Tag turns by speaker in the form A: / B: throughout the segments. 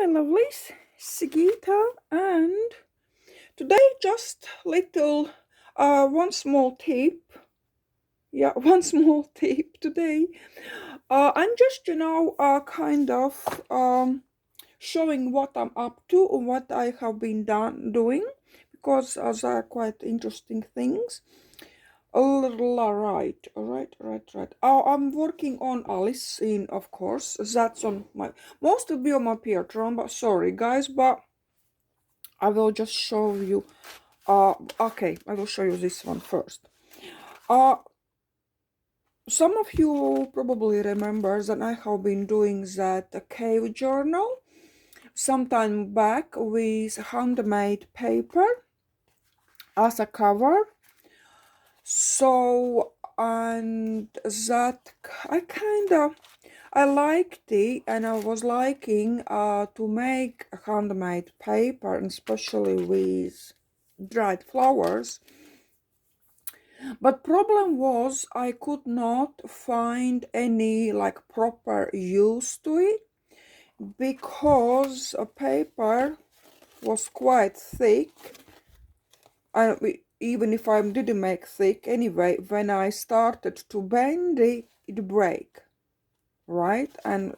A: my lovelies, Sigita, and today just little one small tip. Yeah, one small tip today. I'm just kind of showing what I'm up to and what I have been doing because they are quite interesting things. Right. I'm working on Alice in, of course. That's on my most will be on my Patreon, but sorry guys, but I will just show you. Okay, I will show you this one first. Some of you probably remember that I have been doing that cave journal sometime back with handmade paper as a cover. So, and that I liked it, and I was liking to make handmade paper, and especially with dried flowers. But problem was I could not find any like proper use to it because a paper was quite thick. Even if I didn't make thick anyway, when I started to bend it, it break, right? And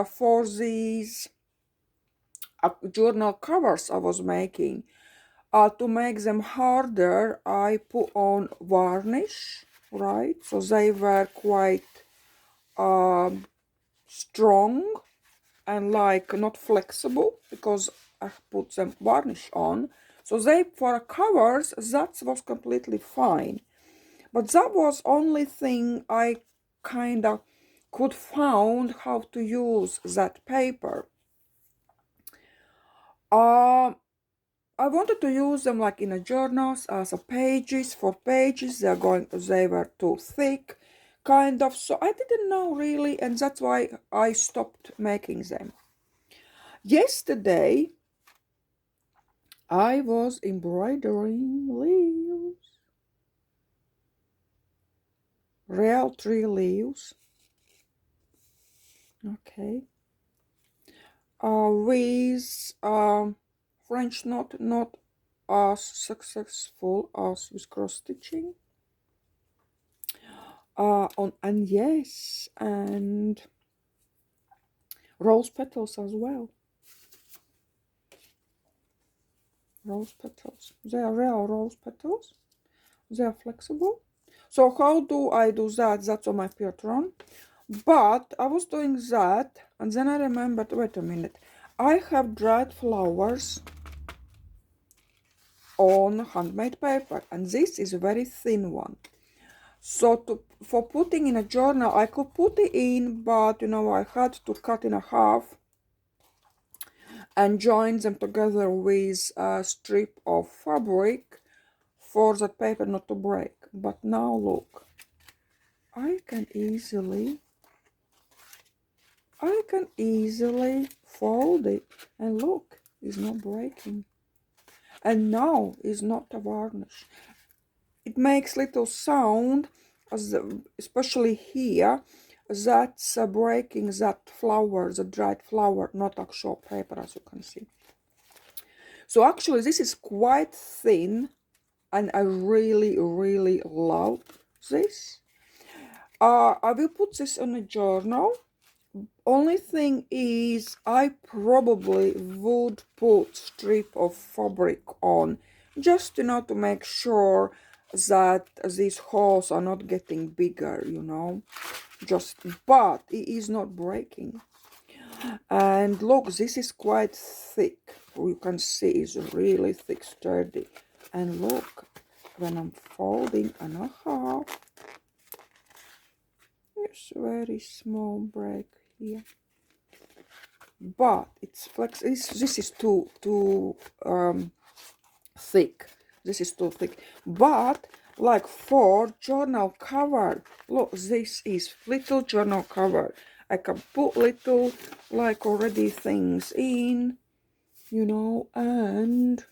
A: for these journal covers I was making, to make them harder, I put on varnish, right? So they were quite strong and like not flexible because I put them varnish on. So they for covers that was completely fine. But that was only thing I kind of could found how to use that paper. I wanted to use them like in a journals as a pages for pages. They were too thick, kind of. So I didn't know really, and that's why I stopped making them. Yesterday, I was embroidering leaves, real tree leaves. Okay, with French knot, not as successful as with cross stitching. And yes, and rose petals as well. Rose petals. They are real rose petals. They are flexible. So how do I do that? That's on my Patreon. But I was doing that, and then I remembered, wait a minute, I have dried flowers on handmade paper, and this is a very thin one. So for putting in a journal, I could put it in, but I had to cut in half and join them together with a strip of fabric for the paper not to break. But now look, I can easily fold it, and look, it's not breaking. And now it's not a varnish. It makes little sound, especially here, that's breaking that flower, the dried flower, not actual paper, as you can see. So actually this is quite thin, and I really love this. I will put this on a journal. Only thing is I probably would put strip of fabric on, just to make sure that these holes are not getting bigger, but it is not breaking. And look, this is quite thick. You can see it's really thick, sturdy. And look, when I'm folding and a half, there's very small break here. But it's this is too thick. This is too thick. But like for journal cover, look, this is little journal cover. I can put little like already things in, and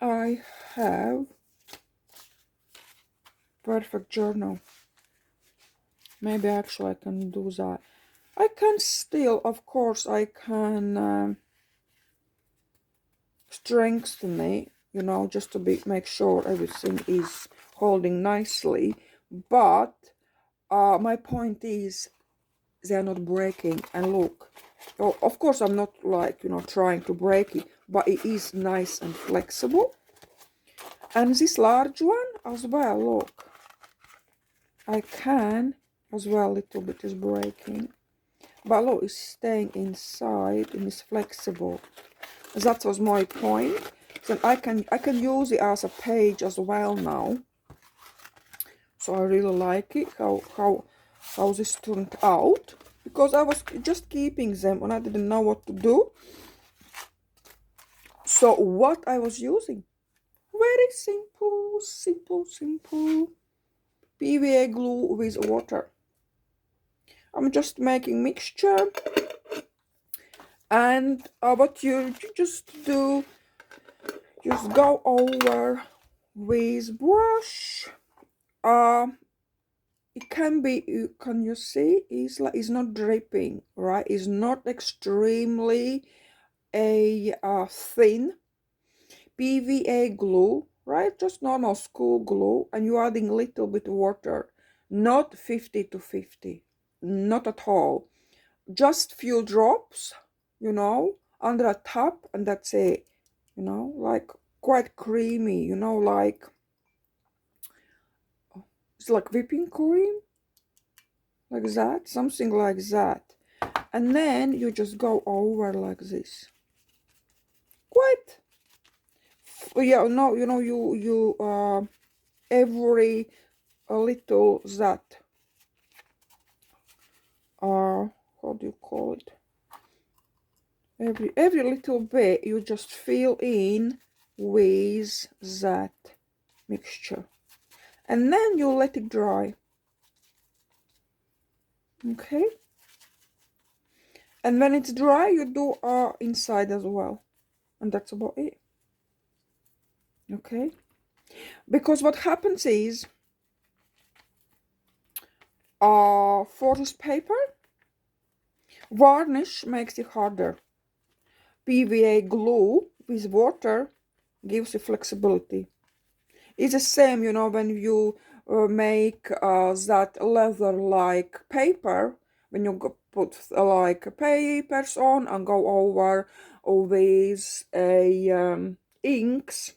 A: I have perfect journal. Maybe actually I can do that. I can still, of course, I can strengthen it, you know, just to make sure everything is holding nicely. But my point is, they are not breaking. And look, oh, of course, I'm not like, you know, trying to break it, but it is nice and flexible. And this large one as well, look, I can as well, little bit is breaking, but look, it's staying inside and it's flexible. That was my point. So I can use it as a page as well now. So I really like it how this turned out, because I was just keeping them and I didn't know what to do. So what I was using, very simple, simple PVA glue with water. I'm just making mixture, and what you just do, just go over with brush. It can be, can you see, it's not dripping, right? It's not extremely thin PVA glue, right? Just normal school glue, and you're adding a little bit of water, not 50 to 50, not at all. Just few drops, you know, under a tap, and that's it, you know, like quite creamy, you know, like it's like whipping cream, like that, something like that. And then you just go over like this, quite, yeah, no, you know, you every a little that, how do you call it, every little bit you just fill in with that mixture, and then you let it dry. Okay, and when it's dry you do inside as well, and that's about it. Okay, because what happens is, for this paper, varnish makes it harder. PVA glue with water gives you flexibility. It's the same, you know, when you make that leather-like paper, when you put like papers on and go over with a inks,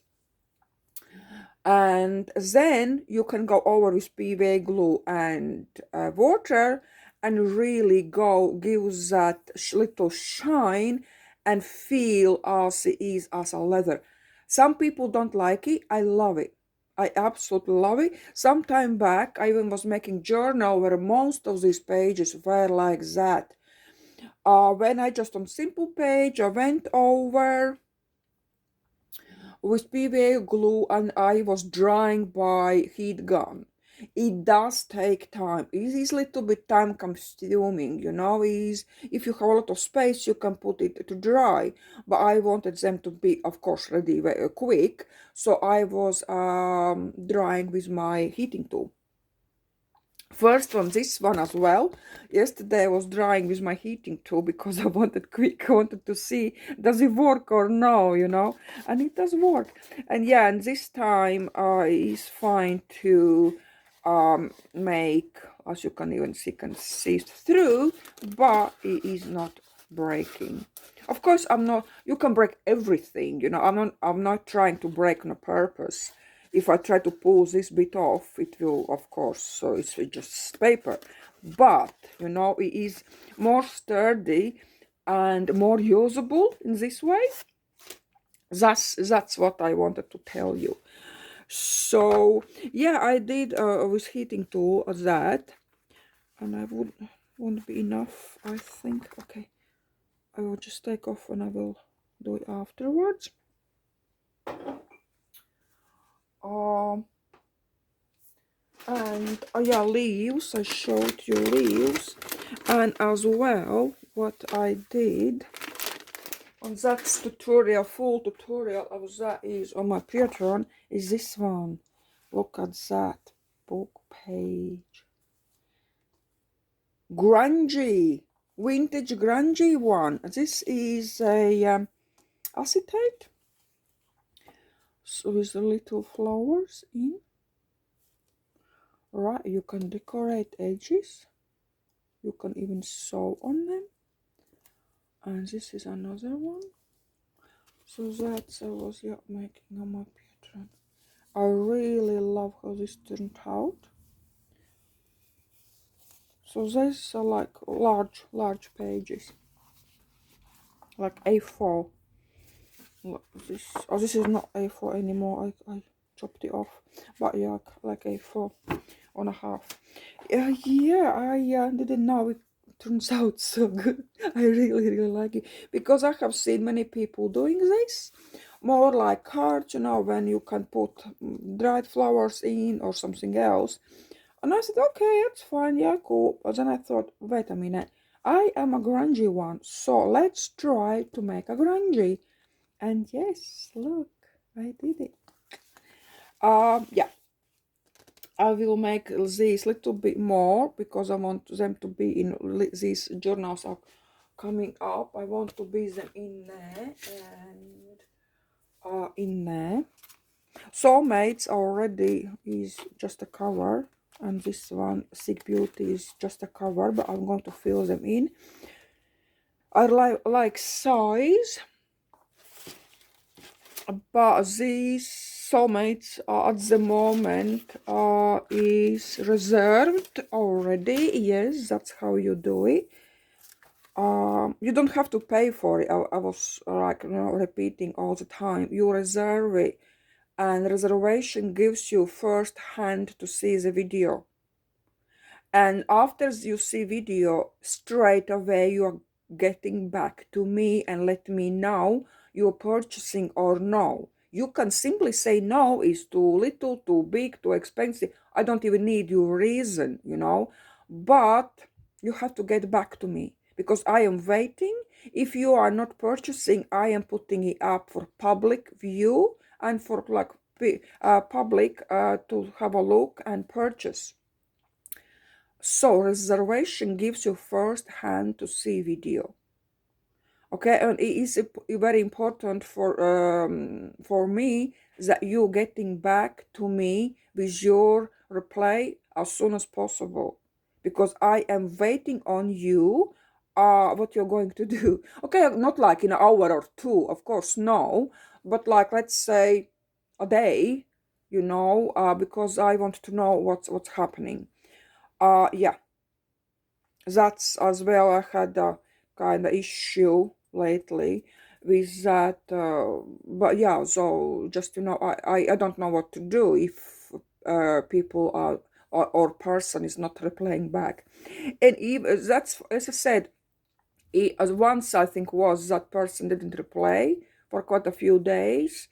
A: and then you can go over with PVA glue and water, and really give that little shine and feel as it is as a leather. Some people don't like it. I love it. I absolutely love it. Some time back, I even was making journal where most of these pages were like that. When I just on simple page, I went over with PVA glue and I was drying by heat gun. It does take time. It is a little bit time consuming, you know. Is if you have a lot of space, you can put it to dry. But I wanted them to be, of course, ready very quick. So I was drying with my heating tool. First one, this one as well. Yesterday I was drying with my heating tool because I wanted to see does it work or no, you know, and it does work. And yeah, and this time it's fine to make, as you can even see, can see through, but it is not breaking. Of course, you can break everything, you know. I'm not trying to break on purpose. If I try to pull this bit off, it will, of course, so it's just paper. But, you know, it is more sturdy and more usable in this way. That's what I wanted to tell you. So, yeah, I did with heating tool that, and I won't be enough, I think. Okay, I will just take off and I will do it afterwards. And yeah, leaves, I showed you leaves, and as well what I did on that tutorial, full tutorial of that is on my Patreon, is this one. Look at that book page, grungy, vintage grungy one. This is a acetate, so with the little flowers in. Right, you can decorate edges. You can even sew on them. And this is another one. So that's I was making on my pattern. I really love how this turned out. So these are like large pages, like A4. This is not A4 anymore. I chopped it off, but yeah, like A4 and a half. Yeah, I didn't know it turns out so good. I really like it because I have seen many people doing this, more like cards, you know, when you can put dried flowers in or something else. And I said, okay, that's fine, yeah, cool. But then I thought, wait a minute, I am a grungy one, so let's try to make a grungy. And yes, look, I did it. Yeah, I will make these little bit more because I want them to be in these journals are coming up. I want to be them in there and in there. Soulmates already is just a cover, and this one Sick Beauty is just a cover, but I'm going to fill them in. I like size, but these soulmates at the moment is reserved already. Yes, that's how you do it. You don't have to pay for it. I was like, you know, repeating all the time. You reserve it, and reservation gives you first hand to see the video. And after you see video, straight away you are getting back to me and let me know you're purchasing or no. You can simply say no, is too little, too big, too expensive. I don't even need your reason, you know. But you have to get back to me because I am waiting. If you are not purchasing, I am putting it up for public view and for like public to have a look and purchase. So reservation gives you first hand to see video. Okay, and it is very important for me that you getting back to me with your reply as soon as possible, because I am waiting on you. What you're going to do? Okay, not like in an hour or two, of course, no, but like let's say a day, you know, because I want to know what's happening. Yeah. That's as well. I had a kind of issue lately with that, but yeah. So just you know, I don't know what to do if people are or person is not replying back, and even that's as I said. As once I think was that person didn't reply for quite a few days,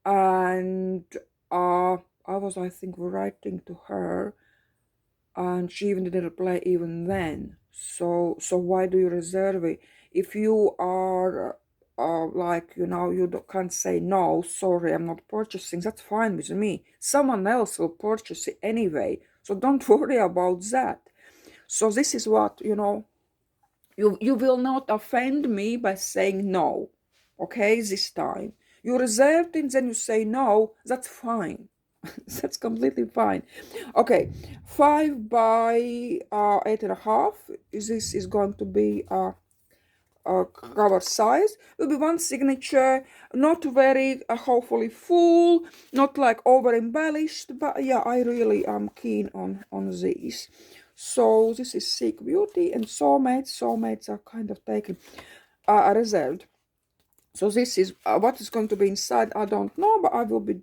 A: and I was I think writing to her and she even didn't reply even then. So why do you reserve it? If you are like, you know, you can't say no, sorry, I'm not purchasing, that's fine with me. Someone else will purchase it anyway, so don't worry about that. So this is what, you know, you will not offend me by saying no, okay, this time. You reserved it, then you say no, that's fine. That's completely fine. Okay, 5 by 8.5. This is going to be a cover size. Will be one signature, not very hopefully full, not like over embellished, but yeah, I really am keen on these. So this is Sick Beauty and Soulmates. Soulmates are kind of taken reserved. So this is what is going to be inside. I don't know, but I will be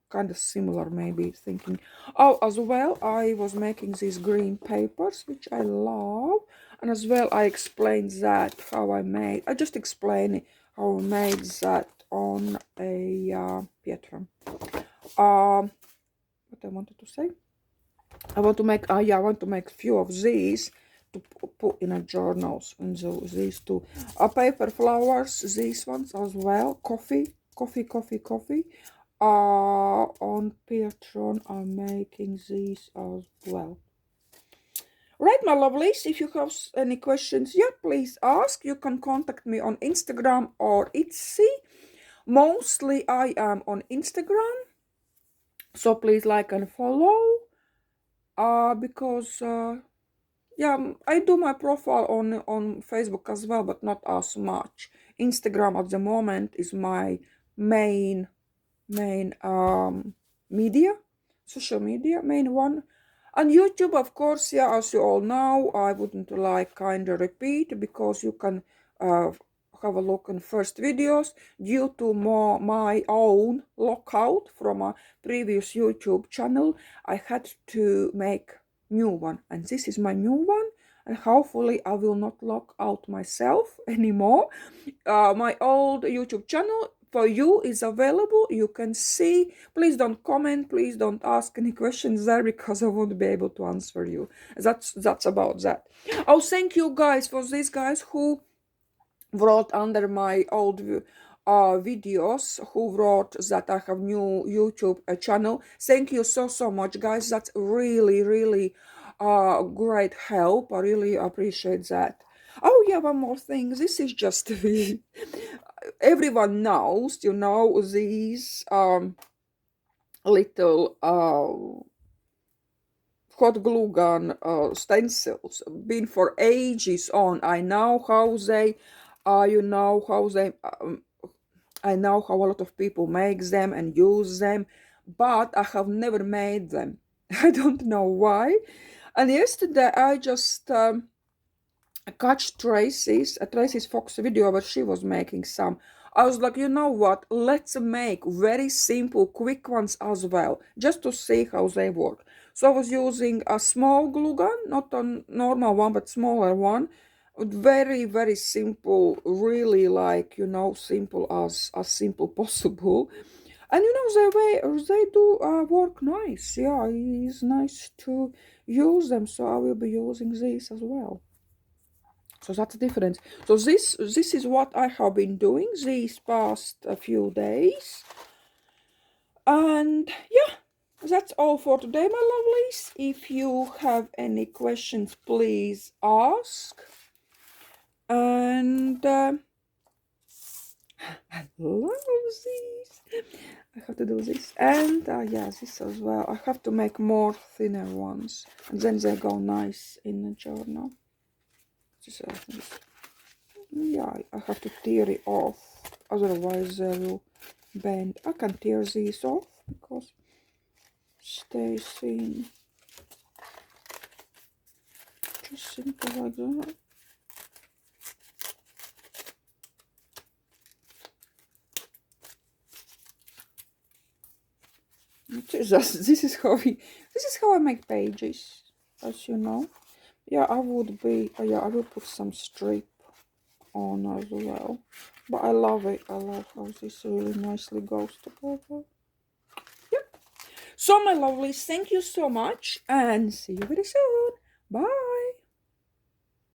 A: kind of similar maybe thinking. Oh, as well I was making these green papers, which I love, and as well I explained that how I just explained how I made that on a pattern. What I wanted to say, I want to make yeah, I want to make few of these to put in a journals, and so these two paper flowers, these ones as well, coffee. On Patreon I'm making these as well. Right, my lovelies, if you have any questions, yeah, please ask. You can contact me on Instagram or Etsy. Mostly I am on Instagram, so please like and follow. Because yeah, I do my profile on Facebook as well, but not as much. Instagram at the moment is my main media, social media, main one. And YouTube, of course, yeah, as you all know, I wouldn't like kind of repeat because you can uh, have a look in first videos. Due to my own lockout from a previous YouTube channel, I had to make new one, and this is my new one. And hopefully I will not lock out myself anymore. My old YouTube channel for you is available. You can see. Please don't comment. Please don't ask any questions there because I won't be able to answer you. That's about that. Oh, thank you guys for these guys who wrote under my old videos, who wrote that I have new YouTube channel. Thank you so much, guys. That's really great help. I really appreciate that. Oh yeah, one more thing. This is just everyone knows, you know, these little hot glue gun stencils been for ages on. I know how they you know how they I know how a lot of people make them and use them, but I have never made them. I don't know why. And yesterday I just catch Tracy's Fox video where she was making some. I was like, you know what? Let's make very simple, quick ones as well, just to see how they work. So I was using a small glue gun, not a normal one, but smaller one. Very simple, really like, you know, simple as simple possible. And you know, they do work nice. Yeah, it's nice to use them. So I will be using these as well. So that's the difference. So this is what I have been doing these past few days. And yeah, that's all for today, my lovelies. If you have any questions, please ask. And I love these. I have to do this. And yeah, this as well. I have to make more thinner ones. And then they go nice in the journal. Yeah, I have to tear it off, otherwise they will bend. I can tear these off because stay thin. Just simple like that. This is how I make pages, as you know. Yeah, I would be. Yeah, I will put some strip on as well. But I love it. I love how this really nicely goes together. Yep. So, my lovelies, thank you so much, and see you very soon. Bye.